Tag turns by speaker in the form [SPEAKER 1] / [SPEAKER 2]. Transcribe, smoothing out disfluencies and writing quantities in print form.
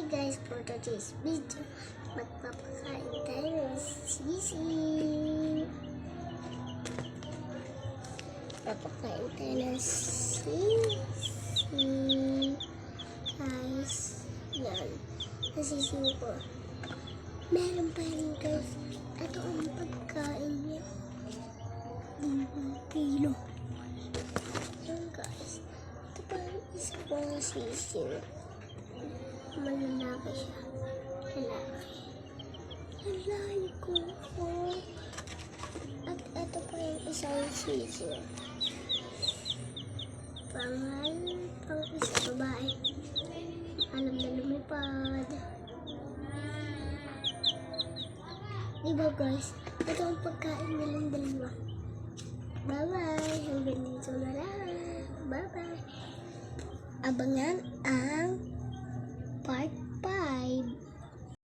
[SPEAKER 1] guys, for today's video, magpapakain tayo ng sisi. Papakain tayo ng sisi. Guys, yan. Nasisi ko. Meron pa rin guys. Ito ang pagkain niya. 5 kilo. Yan guys. Ito pa rin isa pang sisi. Malalaki siya. Lalaki. Lalaki ko po. At ito pa yung isang sisi. Pang isa babae. Alam na lumipad. Diba guys? Ito ang pagkain nilang dalawa. Bye-bye. Hanggang dito na lang. Bye-bye. Abangan ang part